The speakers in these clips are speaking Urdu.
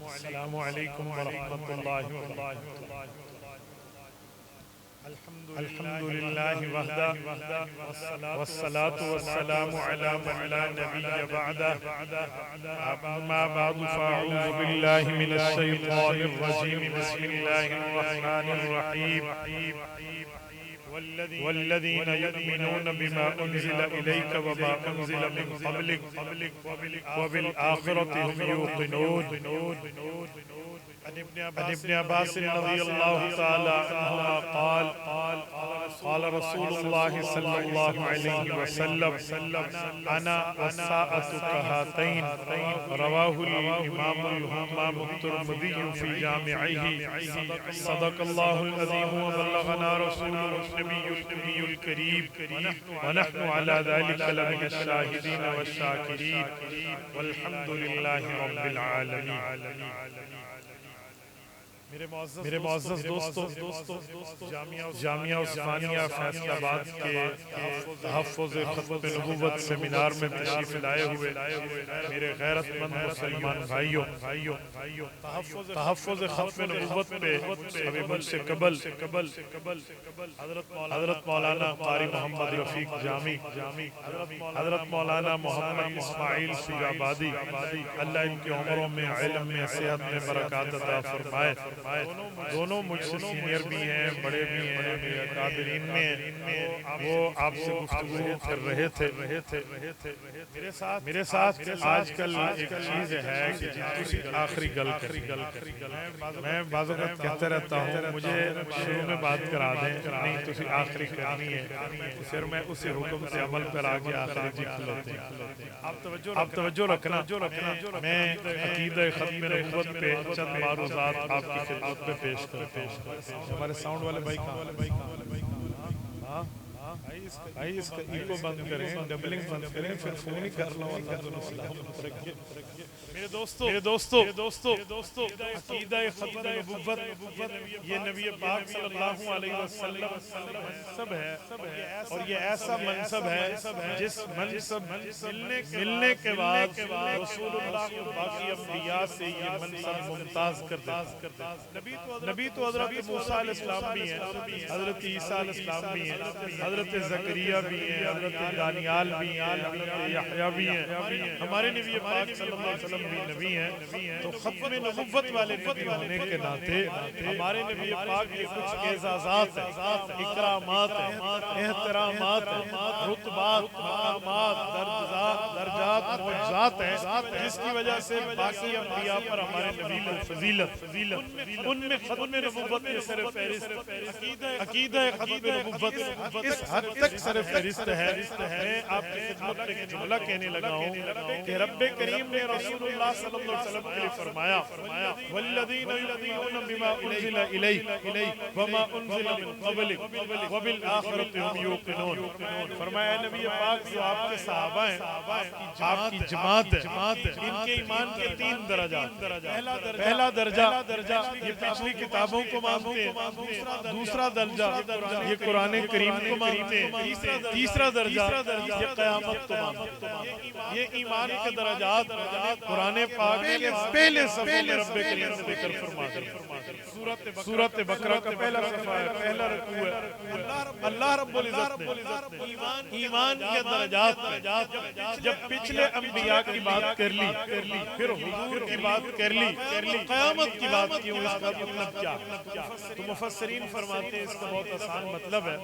السلام علیکم ورحمۃ اللہ وبرکاتہ۔ الحمد للہ وحدہ والصلاة والسلام علی من لا نبی بعدہ، اما بعد فاعوذ باللہ من الشیطان الرجیم، بسم اللہ الرحمن الرحیم۔ والذین یؤمنون بما انزل الیک وما انزل من قبلک وبالآخرۃ هم یوقنون۔ عن ابن عباس رضی اللہ تعالی عنہما قال قال رسول اللہ صلی اللہ علیہ وسلم انا والساعة كهاتين، رواہ الامام الحمام الترمذی فی جامعہ۔ صدق اللہ العظیم وبلغنا رسوله النبی الأمی الکریم، ونحن على ذلك لمن الشاہدین والشاکرین، والحمد للہ رب العالمین۔ میرے معزز دوستو، جامعہ عثمانیہ فیصل آباد کے تحفظ ختم نبوت سیمینار میں تشریف لائے ہوئے میرے غیرت مند مسلمان بھائیوں، تحفظ ختم نبوت پہ ابھی مجھ سے قبل حضرت مولانا قاری محمد رفیق جامی، حضرت مولانا محمد اسماعیل شجابادی، اللہ ان کی عمروں میں، علم میں، صحت میں برکات عطا فرمائے۔ دونوں مجھ سے سینئر بھی ہیں، بڑے بھی ہیں، میرے اکابرین میں وہ آپ سے گفتگو کر رہے تھے۔ میرے ساتھ آج کل ایک چیز ہے کہ تسی آخری گل کری۔ میں بعض اوقات کہتا رہتا ہوں مجھے شروع میں بات کرا دیں، نہیں تسی آخری کرنی ہے، پھر میں اسی حکم سے عمل پر آگے آخری جی کھلوتے ہیں۔ آپ توجہ رکھنا، میں عقیدہ ختم نبوت پہ چند معروضات آپ کی خدمت پہ پیش کرتا ہوں۔ ہمارے ساؤنڈ والے بھائی کہاں؟ بھائی اس کا ایکو بند کریں، ڈبلنگ بند کریں، پھر فون ہی کر لو۔ اللہ تعالیٰ سلامت رکھے۔ میرے دوستو، عقیدہ ختم نبوت یہ نبی پاک صلی اللہ علیہ وسلم منصب ہے، اور یہ ایسا منصب ہے جس منصب ملنے کے بعد رسول اللہ کو باقی انبیاء سے یہ منصب ممتاز کر دیتا۔ نبی تو حضرت موسیٰ علیہ السلام بھی ہیں، حضرت عیسیٰ علیہ السلام بھی ہیں، حضرت زکریا بھی ہیں، حضرت دانیال بھی ہیں، حضرت یحییٰ بھی ہیں۔ ہمارے نبی پاک صلی اللہ علیہ وسلم بھی نبی ہیں، تو ختم نبوت والے نبی ہونے کے ناطے ہمارے نبی پاک کے کچھ اعزازات ہیں، اکرامات ہیں، احترامات ہیں، رتبات، مقامات، درجات، معجزات ہیں، جس کی وجہ سے باقی انبیاء پر ہمارے نبی کو فضیلت، ان میں ختم نبوت کے سر فہرست عقیدہ ختم نبوت اس حد تک سر فہرست ہے۔ میں آپ کی خدمت میں ایک جملہ کہنے لگا ہوں کہ رب کریم نے رسول اللہ صلی اللہ علیہ وسلم کے لیے فرمایا والذین یؤمنون بما انزل الیک وما انزل من قبلک وبالآخرۃ ہم یوقنون۔ فرمایا نبی پاک جو آپ کے صحابہ ہیں، آپ کی جماعت ہے، ان کے ایمان کے تین درجات۔ پہلا درجہ یہ پچھلی کتابوں کو مانتے ہیں، دوسرا درجہ یہ قرآن کریم کو مانتے ہیں، تیسرا درجہ یہ قیامت کو مانتے ہیں۔ یہ ایمان کے درجات قرآن پاک کے پہلے صفحے میں رب کریم نے ذکر فرماتے ہیں۔ سورۃ بقرہ کا پہلا صفحہ ہے، پہلا رکوع ہے۔ اللہ رب العزت نے ایمان کے درجات جب پچھلے انبیاء کی بات کر لی، پھر حضور کی بات کر لی، قیامت کی بات کی، اس کا مطلب کیا؟ تو مفسرین فرماتے ہیں اس کا بہت آسان مطلب ہے،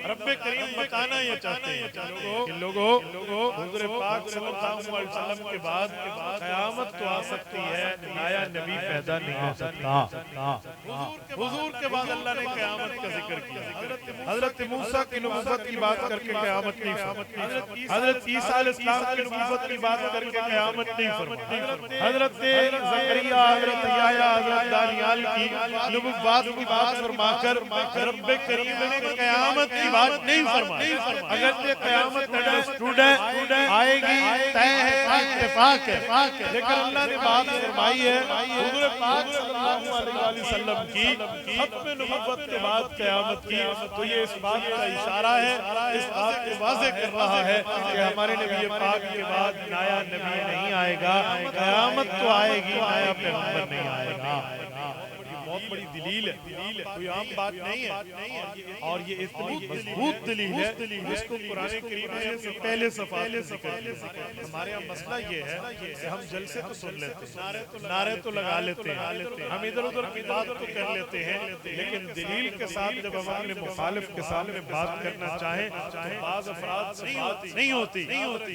رب کریم بتانا یہ چاہتے ہیں کہ لوگوں حضور پاک صلی اللہ علیہ وسلم کے بعد قیامت تو آ سکتی ہے، نیا نبی پیدا نہیں ہو سکتا۔ حضور کے بعد اللہ نے قیامت کا ذکر کیا، حضرت موسیٰ کی نبوت کی بات کر کے قیامت نہیں فرمائی، حضرت عیسیٰ علیہ السلام کی نبوت کی بات کر کے قیامت نہیں فرمائی، حضرت زکریا، حضرت یحییٰ، حضرت دانیال کی نبوت کی بات فرما کر رب کریم نے قیامت کی بات نہیں فرمائی۔ اگرچہ قیامت انڈرسٹوڈ ہے، آئے گی، طے ہے، اتفاق ہے، لیکن اللہ نے بات فرمائی ہے حضور پاک صلی اللہ علیہ وسلم کی ختم نبوت کے بعد قیامت کی، تو یہ اس بات کا اشارہ ہے، اس بات کو واضح کر رہا ہے کہ ہمارے نبی نبی پاک کے بعد نیا نبی نہیں آئے گا، قیامت تو آئے گی، نیا پیغمبر نہیں آئے گا۔ بہت بڑی دلیل ہے، کوئی عام بات نہیں ہے، اور یہ اتنی مضبوط دلیل ہے جس کو قرآن کریم میں سے پہلے صفحات میں ذکر کیا۔ ہمارے یہاں مسئلہ یہ ہے کہ ہم جلسے تو سن لیتے ہیں، نعرے تو لگا لیتے ہیں، ہم ادھر ادھر کی بات تو کر لیتے ہیں، لیکن دلیل کے ساتھ جب ہم اپنے مخالف کے سامنے بات کرنا چاہیں تو بعض افراد نہیں ہوتی۔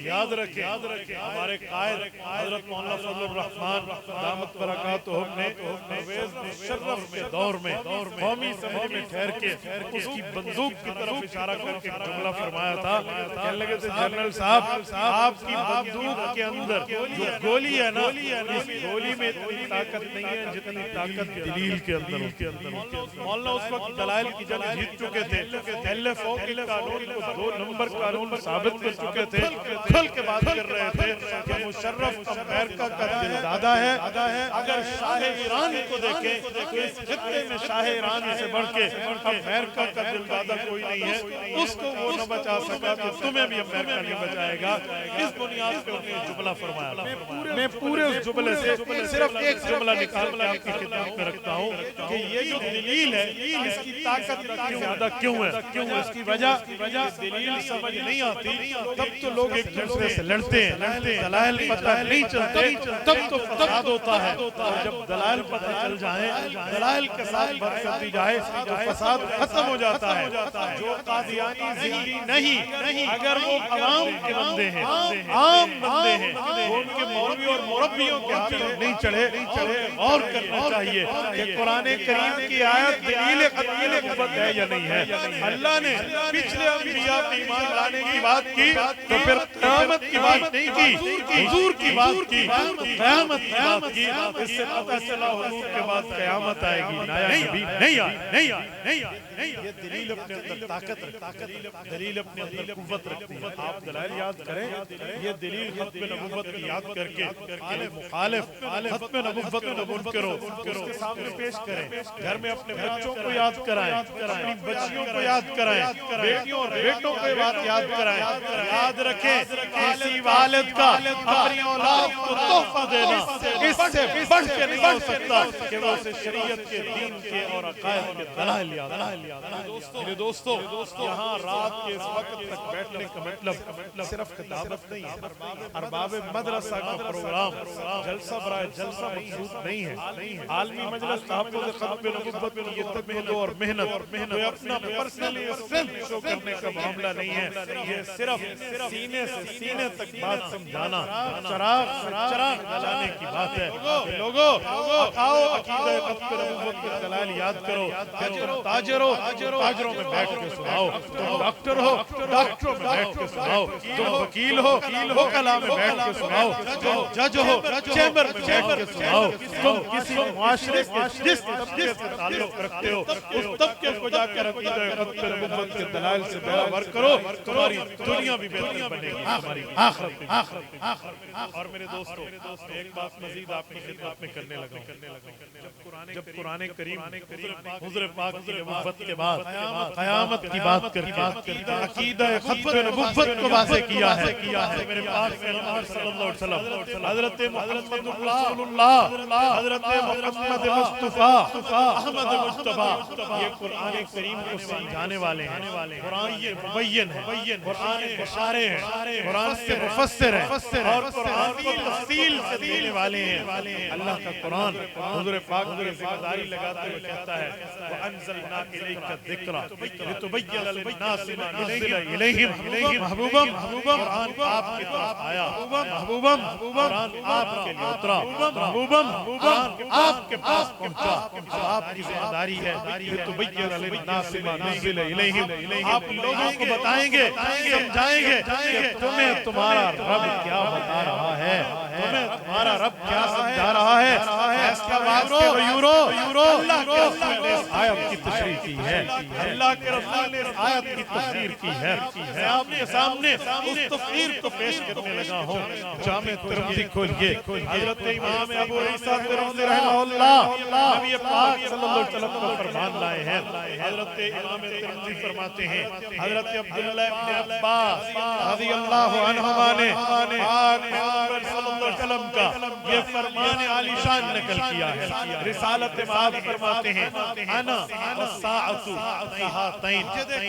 یاد رکھیں ہمارے قائد حضرت مولانا فضل الرحمان دامت برکاتہم نے پرویز مشرف کے دور میں قومی اسمبلی میں ٹھہر کے اس کی بندوق کی طرف اشارہ کر کے جملہ فرمایا تھا، کہنے لگے تھے جنرل صاحب آپ کی بندوق کے اندر جو گولی ہے نا، اس گولی میں اتنی طاقت نہیں ہے جتنی طاقت دلیل کے اندر۔ مولانا اس وقت دلائل کی جنگ جیت چکے تھے، LFO کے قانون کو 2 نمبر قانون ثابت کر چکے تھے، کھل کے بات کر رہے تھے کہ مشرف امریکہ کا دلدادہ ہے، اگر شاہ ایران کو دیکھیں تو اس خطے میں شاہ ایران سے بڑھ کے امریکہ کا دلدادہ کوئی نہیں ہے، اس کو وہ نہ بچا سکا تو تمہیں بھی امریکہ نہیں بچائے گا۔ اس بنیاد پہ انہوں نے جملہ فرمایا۔ میں پورے اس جملے سے صرف ایک جملہ نکال کے آپ کی خدمت میں رکھتا ہوں کہ یہ جو دلیل ہے اس کی طاقت زیادہ کیوں ہے، اس کی وجہ دلیل سمجھ نہیں آتی تب تو لوگ ایک دوسرے سے لڑتے ہیں، دلائل پتہ نہیں چلتے تب تو فساد ہوتا ہے، اور جب دلائل پتہ چل جائیں، دلائل کے ساتھ بات کرتی جائے تو فساد ختم ہو جاتا ہے۔ جو قادیانی زندگی نہیں، اگر وہ عوام کے بندے ہیں، عام بندے ہیں، وہ ان کے مولوی اور مربیوں کے ہاتھ میں نہیں چڑھے، غور کرنا چاہیے کہ قرآن کریم کی آیت دلیل قطعی نبوت ہے یا نہیں ہے۔ اللہ نے پچھلے انبیاء پہ ایمان لانے کی بات کی تو پھر قیامت کی بات نہیں کی، حضور کی بات کی تو قیامت کی بات کی، اس سے پتہ چلا حضور کے بعد قیامت آئے گی، نہیں آئے۔ یہ دلیل اپنے اندر طاقت رکھتی ہے، دلیل اپنے اندر قوت رکھتی ہے۔ آپ دلائل یاد کریں، یہ دلیل ختم نبوت کی یاد کر کے مخالف ختم نبوت کو قبول کرو، اس کے سامنے پیش کریں، گھر میں اپنے بچوں کو یاد کرائیں، اپنی بچیوں کو یاد کرائیں، بیٹیوں اور بیٹوں کو یہ بات یاد کرائیں۔ یاد رکھیں کسی والد کا اپنی اولاد کو تحفہ دینا اس سے بڑھ کے نہیں ہو سکتا کہ وہ اسے شریعت کے، دین کے اور عقائد کے دلائل یاد کریں۔ میرے دوستو، یہاں رات کے اس وقت تک بیٹھنے کا مطلب صرف خطابت نہیں ہے، ارباب مدرسہ کا پروگرام جلسہ برائے جلسہ مقصود نہیں ہے، عالمی مجلس تحفظ ختم نبوت کی یہ تمہید اور محنت کوئی اپنا پرسنلی اسٹرینتھ شو کرنے کا معاملہ نہیں ہے، یہ صرف سینے سے سینے تک بات سمجھانا، چراغ سے چراغ جلانے کی بات ہے۔ لوگوں آؤ عقیدہ ختم نبوت کے دلائل یاد کرو، تم تاجروں میں بیٹھ کے سناؤ، تم ڈاکٹر ہو ڈاکٹروں میں بیٹھ کے سناؤ، تم وکیل ہو وکلا میں بیٹھ کے سناؤ، تم جج ہو چیمبر میں بیٹھ کے سناؤ، تم کسی معاشرے کے جس طبقے سے تعلق رکھتے ہو اس طبقے کو جا کر عقیدہ ختم نبوت کے دلائل سے بیدار کرو، تمہاری دنیا بھی بہتر بنے گی، تمہاری آخرت بھی۔ اور میرے دوستو، ایک بات مزید آپ کی خدمت میں کرنے لگا ہوں، جب قرآن کریم حضور پاک کی نبوت کے بعد قیامت کی بات کر کے عقیدہ ختم نبوت کو واضح کیا ہے، میرے پاک پیغمبر صلی اللہ علیہ وسلم حضرت محمد رسول اللہ، حضرت محمد مصطفیٰ احمد مجتبیٰ، یہ قرآن کریم کو سمجھانے والے ہیں، قرآن یہ مبین ہے، قرآن اشارے ہیں، قرآن سے مفسر ہیں، اور قرآن کو تفصیل سے دینے والے ہیں۔ اللہ کا قرآن حضور پاک کی ذمہ داری لگاتے ہوئے کہتا ہے وَأَنزَلْنَا إِلَيْكَ الذِّكْرَ لِتُبَيِّنَ لِلنَّاسِ مَا نُزِّلَ إِلَيْهِمْ۔ محبوبم قرآن آپ کی طرف آیا، محبوبم قرآن آپ کے لیے اترا، محبوبم قرآن آپ کے پاس پہنچا، اب آپ کی ذمہ داری ہے لِتُبَيِّنَ لِلنَّاسِ مَا نُزِّلَ إِلَيْهِمْ، آپ لوگوں کو بتائیں گے، سمجھائیں گے کہ تمہیں تمہارا رب کیا بتا رہا ہے، تمہیں تمہارا رب کیا سمجھا رہا ہے۔ اللہ کے رسول نے اس آیت کی تشریح کی ہے، اللہ کے رسول نے اس آیت کی تفسیر کی ہے۔ سامنے اس تفسیر کو پیش کرنے لگا ہوں۔ جامع ترمذی کھولیے، حضرت امام ابو عیسیٰ ترمذی رحمہ اللہ نبی پاک صلی اللہ علیہ وسلم کو فرمان لائے ہیں۔ حضرت امام ترمذی فرماتے ہیں حضرت عبداللہ ابن عباس رضی اللہ عنہما نے پاک پیغمبر صلی اللہ علیہ وسلم کا یہ فرمان عالی شان نقل کیا ہے۔ رسالت مآب فرماتے ہیں انا والساعۃ کہاتین،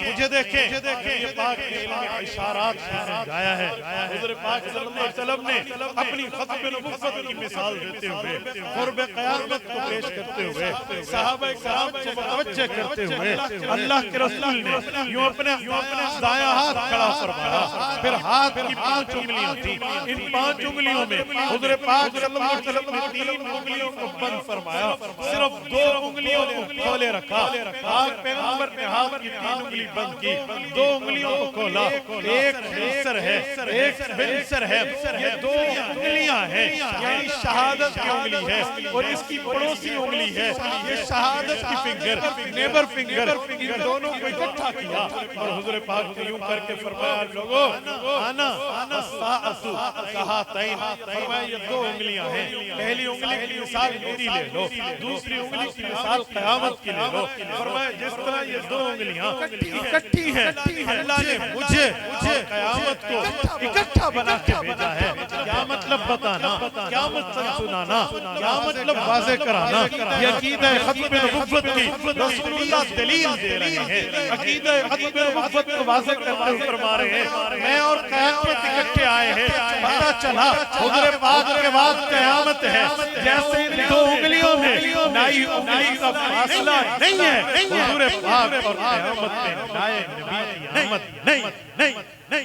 مجھے دیکھیں یہ پاک کے علم اشارات سے سمجھایا ہے۔ حضور پاک صلی اللہ علیہ وسلم نے اپنی ختم نبوت کی مثال دیتے ہوئے، قرب قیامت کو پیش کرتے ہوئے، صحابہ کرام کو متوجہ کرتے ہوئے اللہ کے رسول نے یوں اپنا دایاں ہاتھ کھڑا فرمایا، پھر ہاتھ کی 5 انگلیاں تھیں، ان 5 انگلیوں میں حضور پاک صلی اللہ علیہ وسلم نے 3 انگلیوں کو بند فرمایا، صرف 2 انگلیوں کو کھولے رکھا۔ پاک پیغمبر نے ہاتھ کی 3 انگلی بند کی، 2 انگلیوں کو کھولا، ایک خنصر ہے ایک بنصر ہے، یہ 2 انگلیاں ہیں، یعنی شہادت کی انگلی ہے اور اس کی پڑوسی انگلی ہے، یہ شہادت کی فنگر، نیبر فنگر، ان دونوں کو اکٹھا کیا اور حضور پاک نے یوں کر کے فرمایا لوگو انا والساعۃ کہاتین، فرمایا یہ 2 انگلیاں ہیں، پہلی انگلی کی مثال میری لے لو، دوسری انگلی کی مثال قیامت کی لے لو۔ فرمایا جس طرح یہ 2 انگلیاں اکٹھی ہیں، اللہ نے مجھے قیامت کو اکٹھا بنا کے بھیجا ہے۔ کیا مطلب بتانا، کیا مطلب سنانا، کیا مطلب واضح کرانا، یہ عقیدہ ختم نبوت کی رسول اللہ دلیل دے رہے ہیں، عقیدہ ختم نبوت کو واضح کرتے ہوئے فرما رہے ہیں میں اور قیامت اکٹھے آئے ہیں۔ پتہ چلا حضور پاک کے بعد قیامت ہے، جیسے ان 2 انگلیوں میں نئی انگلی کا فاصلہ نہیں ہے، حضور پاک اور قیامت میں نئے نبی کی آمد نہیں۔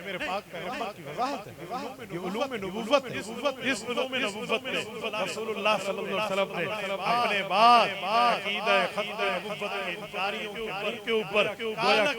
میرے پاک پیغمبر کی وضاحت ہے، یہ علوم نبوت ہے۔ اس علوم نبوت میں رسول اللہ صلی اللہ علیہ وسلم نے اپنے بعد عقیدہ ختم نبوت کے انکاریوں کے اوپر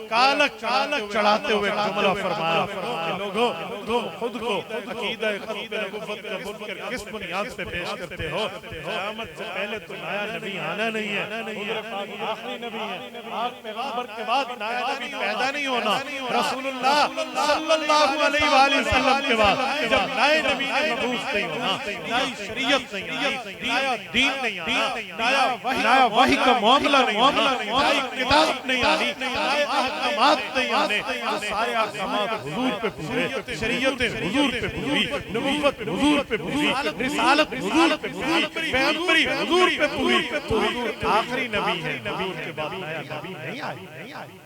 کالک چڑھاتے ہوئے جملہ فرمایا کہ لوگوں تم خود کو عقیدہ ختم نبوت کا منکر کس بنیاد پہ پیش کرتے ہو؟ قیامت سے پہلے تو نیا نبی آنا نہیں ہے، حضور پاک آخری نبی ہے، پاک پیغمبر کے بعد نیا نبی پیدا نہیں ہونا۔ رسول اللہ صلی اللہ علیہ وآلہ وسلم کے بعد جب نئے نبی نے مبعوث نہیں ہونا، نئی شریعت نہیں آنی، نیا دین نہیں آنا، نیا وحی کا معاملہ نہیں آنا، نئی کتاب نہیں آنی، نئے احکامات نہیں آنے، تو سارے احکامات حضور پہ پورے، شریعت حضور پہ پوری، نبوت حضور پہ پوری، رسالت حضور پہ پوری، پیغمبری حضور پہ پوری، تو حضور آخری نبی ہے، حضور کے بعد نیا نبی نہیں آئی۔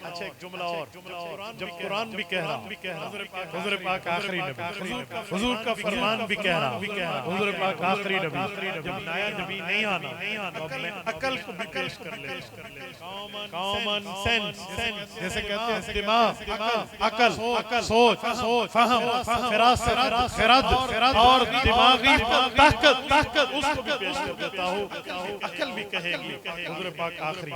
اچھا ایک جملہ اور، جب قرآن بھی کہہ رہا حضور پاک آخری نبی، حضور کا فرمان بھی کہہ رہا حضور پاک آخری نبی، جب نیا نبی نہیں آنا تو اب میں عقل کو بھی پیش کر لے، کامن سینس، جیسے کہتے ہیں دماغ، عقل، سوچ، فہم، فراست، خرد اور دماغی طاقت، اس کو بھی پیش کر دیتا ہوں۔ عقل بھی کہے گی حضور پاک آخری،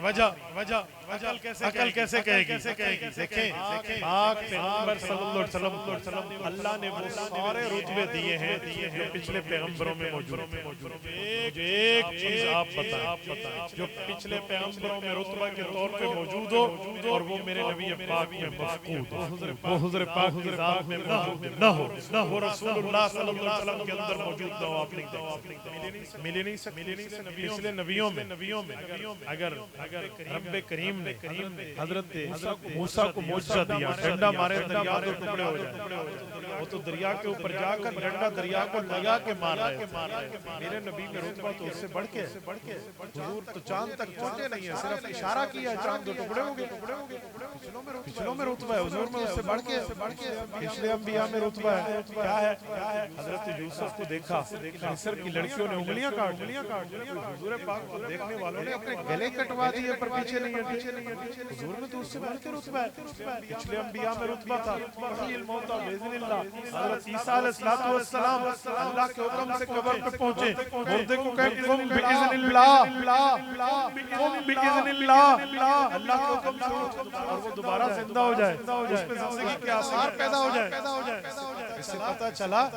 وجہ عقل کیسے کہے گی؟ دیکھیں پاک پیغمبر صلی اللہ علیہ وسلم اللہ نے وہ سارے رتبے دیے ہیں جو پچھلے پیغمبروں میں موجود ہیں۔ ایک چیز آپ بتائیں جو پچھلے پیغمبروں میں رتبہ کے طور پہ موجود ہو اور وہ میرے نبی پاک میں مفقود ہو، وہ حضور پاک کی ذات میں موجود نہ ہو، وہ رسول اللہ صلی اللہ علیہ وسلم کے اندر موجود نہ ہو، آپ ملے نہیں سکتے۔ پچھلے نبیوں میں اگر رب کریم نے حضرت موسیٰ کو معجزہ دیا، ڈنڈا مارے دریا تو ٹکڑے ہو جائے، وہ تو دریا کے اوپر جا کر ڈنڈا دریا کو لگا کے مار رہے تھے۔ میرے نبی میں رتبہ تو اس سے بڑھ کے، حضور تو چاند تک پہنچے نہیں ہے، صرف اشارہ کیا، چاند تو ٹکڑے ہو گئے۔ پچھلوں میں رتبہ ہے، حضور میں اس سے بڑھ کے پچھلے انبیاء میں رتبہ ہے۔ کیا ہے؟ حضرت یوسف کو دیکھا، مصر کی لڑکیوں نے انگلیاں کاٹ لی، حضور پاک کو دیکھنے والوں نے اپنے گلے کٹوا دیے پر پیچھے نہیں ہے، حضور میں تو اس سے بڑھ کے رتبہ ہے۔ پچھلے انبیاء میں رتبہ تھا وحی الموتیٰ باذن اللہ، حضرت عیسیٰ علیہ السلام اللہ کے حکم سے قبر پہ پہنچے، مردے کو کہے قم باذن اللہ، قم باذن اللہ، اللہ کے حکم سے اور وہ دوبارہ زندہ ہو جائے، اس پہ زندگی کے آثار پیدا ہو جائے۔ اس سے پتہ چلا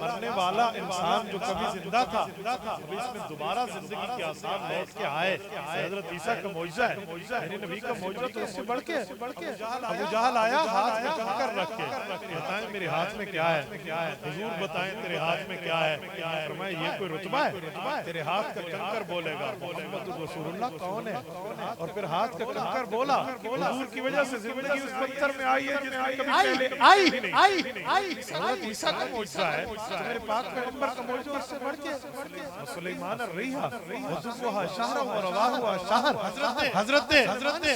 مرنے والا انسان جو کبھی زندہ تھا اب اس میں دوبارہ زندگی کے آثار لوٹ کے آئے حضرت عیسیٰ کا معجزہ ہے میرے نبی کا معجزہ تو اس سے بڑھ کے ابو جہل آیا ہاتھ میں کنکر رکھ کے بتائیں میرے ہاتھ میں کیا ہے حضور بتائیں تیرے ہاتھ میں کیا ہے فرمایا یہ کوئی رتبہ ہے تیرے ہاتھ کا کنکر بولے گا محمد رسول اللہ کون ہے اور پھر ہاتھ کا کنکر بولا حضور کی وجہ سے زندگی اس پتھر میں آئی ہے جس میں کبھی پہلے آئی حضرت عیسیٰ کا معجزہ ہے میرے پاک پیغمبر کا معجزہ اس سے بڑھ کے سلیمان الریحہ وضوحا شہر و رواحا شہر حضرت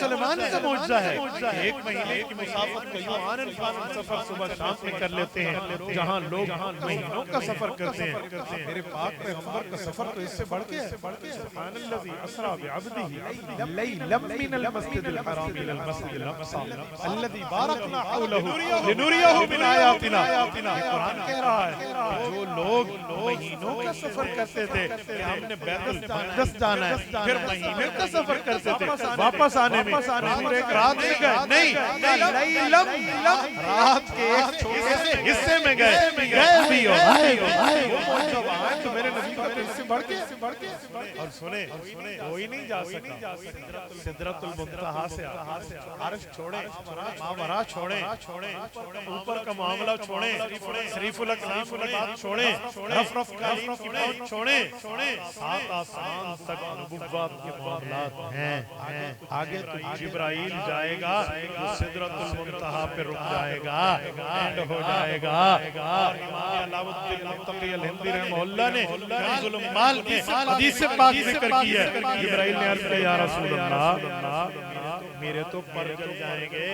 سلیمان کا معجزہ ہے ایک مہینے کی مسافت کا یوان الفان سفر صبح شام میں کر لیتے ہیں جہاں لوگ مہینوں کا سفر کرتے ہیں میرے پاک پیغمبر کا سفر تو اس سے بڑھ کے سبحان الذی اسری بعبدہ لیلا من المسجد الحرام الى المسجد الاقصى الذي باركنا حوله لنريه من آیاتنا قرآن کہہ رہا ہے جو لوگ مہینوں کا سفر کرتے تھے کہ ہم نے بیت المقدس جانا ہے پھر مہینے کا سفر کرتے تھے واپس آنے میں حضور ایک رات میں گئے نہیں رات کے ایک چھوٹے سے حصے میں گئے بھی ہو جب آئے تو میرے نبی کا اس سے بڑھ کے اور سنیں کوئی نہیں جا سکا سدرۃ المنتہا سے عرش چھوڑے ماورا چھوڑے اوپر کا معاملہ چھوڑے شریف الاکلام کی بات چھوڑے رف کلیم کی بات چھوڑے سات آسمان تک نبوت کے معاملات ہیں آگے تو جبرائیل جائے گا جو سدرۃ المنتہا پہ رک جائے گا اینڈ ہو جائے گا اور امام علاء الدین متقی الہندی رحمہ اللہ نے کنز الاموال کی حدیث پاک ذکر کی ہے جبرائیل نے عرض کیا یا رسول اللہ میرے تو پر جل جائیں گے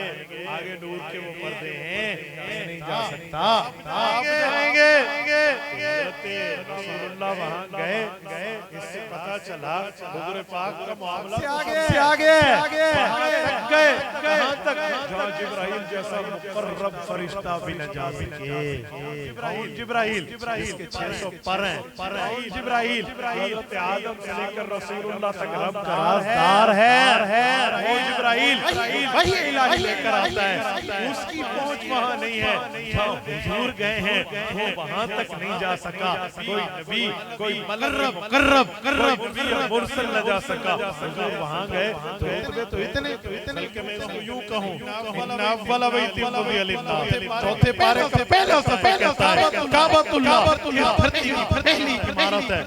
آگے نور کے وہ پردے ہیں میں نہیں جا سکتا آپ جائیں گے حضرت رسول اللہ وہاں گئے اس سے پتہ چلا حضور پاک کا معاملہ سے آگے گئے کہاں تک جہاں جبرائیل جیسا مقرب فرشتہ بھی نہ جا سکے جبرائیل جس کے 600 پر ہیں جبرائیل حضرت آدم سے لے کر رسول اللہ تک رب کا رازدار ہے جبرائیل وحی الہی لے کر آتا ہے اس کی پہنچ وہاں نہیں ہے جہاں حضور گئے ہیں وہ وہاں تک نہیں جا سکا کوئی نبی کوئی مقرب کوئی مرسل نہ جا سکا حضور وہاں گئے تو رتبے تو اتنے بلکہ میں اس کو یوں کہوں ان اول بیت وضع للناس چوتھے پارے کا پہلا صفحہ کہتا ہے کعبۃ اللہ اس دھرتی کی پہلی عمارت ہے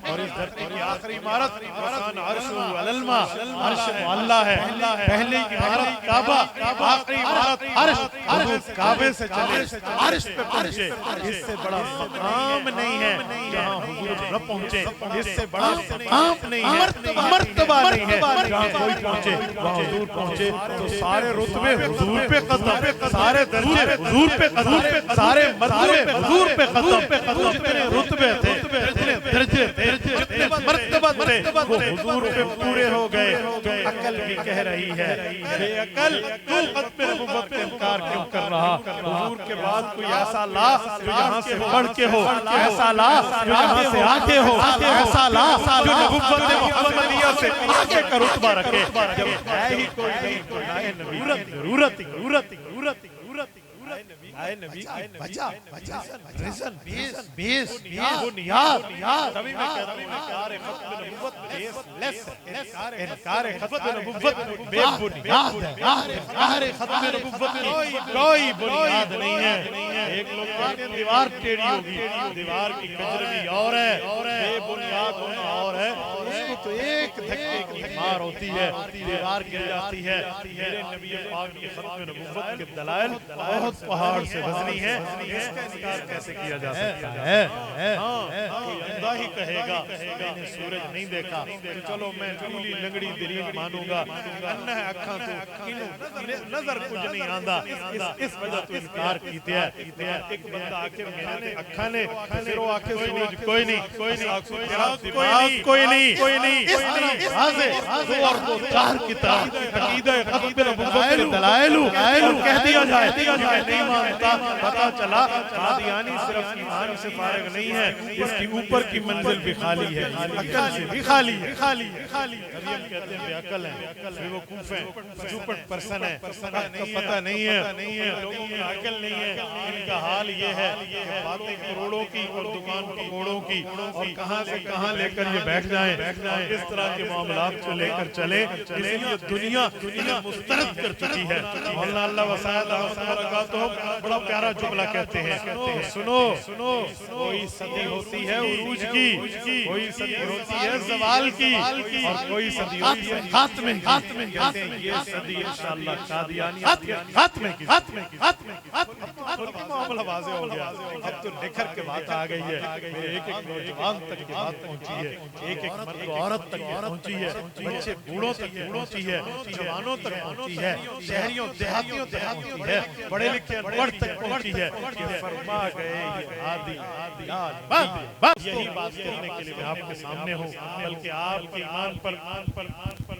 اور اس دھرتی کی آخری عمارت عرش علی الماء عرش معلی ہے پہلی عمارت کعبہ آخری عمارت عرش کعبے سے چلے عرش پہ پہنچے اس سے بڑا مقام نہیں ہے جہاں حضور نہ پہنچے اس سے بڑا مقام نہیں ہے مرتبہ نہیں ہے جہاں کوئی پہنچے وہاں حضور پہنچے تو سارے رتبے حضور پہ قدم سارے درجے حضور پہ قدم سارے مرتبے حضور پہ قدم جتنے رتبے تھے جتنے درجے تھے جتنے مرتبہ تھے وہ حضور پہ پورے ہو گئے عقل بھی کہہ رہی ہے بے عقل تو ختم نبوت کا انکار کیوں کر رہا حضور کے بعد کوئی ایسا لا جو یہاں سے بڑھ کے ہو ایسا لا جو یہاں سے آگے ہو ایسا لا جو نبوت محمدیہ سے آگے کا رتبہ رکھے جب ہے ہی کوئی نہیں تو نائے نبی ضرورت آئے نبی کی بچا ریزن بیس بنیاد تبھی میں کہتا ہوں انکار ختم نبوت بیس لیس انکار ختم نبوت بے بنیاد ہے انکار ختم نبوت کوئی بنیاد نہیں ہے ایک لوگ کہتے ہیں دیوار ٹیڑھی ہوگی دیوار کی کجروی اور ہے بے بنیاد ہونا اور ہے اس کو تو ایک دھکے کی مار ہوتی ہے دیوار گر جاتی ہے میرے نبی پاک کی ختم نبوت کے دلائل بہت پہاڑ سے وزنی ہے اس کا انکار کیسے کیا جا سکتا ہے کوئی اندھا ہی کہے گا میں نے سورج نہیں دیکھا تو چلو میں چولی لنگڑی دلیل مانوں گا انہ اکھاں تو نظر کچھ نہیں آندا اس وجہ تو انکار کیتے ہیں ایک بندہ آکے میرے اکھاں نے پھر وہ آکے سورج کوئی نہیں کوئی نہیں واضح اور چار کی طرح عقیدہ ختم نبوت کے دلائل اور کہہ دیا جائے کہ میں نہیں مانتا، پتا چلا قادیانی صرف ایمان سے فارغ نہیں ہے، اس کی اوپر کی منزل بھی خالی ہے، عقل سے بھی خالی ہے۔ مریم کہتے ہیں بے عقل ہیں، بے وقوف ہیں، چوپٹ پرسن ہیں، پتہ نہیں ہے، لوگوں کی عقل نہیں ہے، ان کا حال یہ ہے کہ باتیں کروڑوں کی اور دکان پکوڑوں کی، اور کہاں سے کہاں لے کر یہ بیٹھ جائیں اور اس طرح کے معاملات کو لے کر چلیں، اس لیے دنیا انہیں مسترد کر چکی ہے۔ مولانا اللہ وسائل برکاتہ بڑا پیارا جملہ کہتے ہیں، سنو کوئی صدی ہوتی ہے عروج کی، کوئی صدی ہوتی ہے زوال کی، اور کوئی صدی ہوتی ہے خاتمے کی۔ کہتے ہیں یہ صدی انشاءاللہ قادیانیت خاتمے کی، معاملہ واضح ہو گیا۔ اب تو نکھر کے بات آ گئی ہے، ایک ایک نوجوان تک کی بات پہنچی ہے، ایک ایک مرد و عورت تک پہنچی ہے، بچے بوڑھوں تک پہنچی ہے، جوانوں تک پہنچی ہے، شہریوں دیہاتیوں تک پہنچی ہے، پڑھے لکھے انپڑھ تک پہنچی ہے کہ فرما گئے یہ ہادی بس یہی بات کرنے کے لیے میں آپ کے سامنے ہوں، بلکہ آپ کے ایمان پر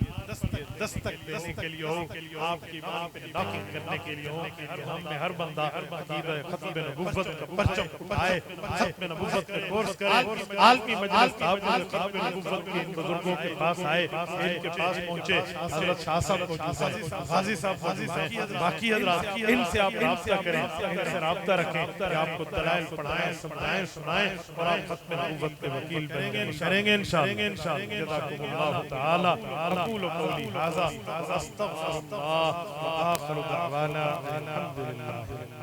دستک دینے کے لیے ہو، آپ کی ایمان پہ ناکنگ کرنے کے لیے ہو کہ ہم میں ہر بندہ عقیدہ ختم نبوت کا پرچم اٹھائے، ختم نبوت کا کورس کرے۔ عالمی مجلس ختم نبوت کے ان بزرگوں کے پاس آئے، ان کے پاس پہنچے، حضرت شاہ صاحب پہنچے ہیں، غازی صاحب موجود ہیں، باقی حضرات ان سے آپ رابطہ کریں، ان سے رابطہ رکھیں کہ آپ کو دلائل پڑھائیں، سمجھائیں، سنائیں، اور آپ ختم نبوت کے وکیل کریں گے انشاءاللہ۔ جزاکم اللہ تعالی۔ اقول قولی ھذا استغفر اللہ وآخر دعوانا الحمد للہ۔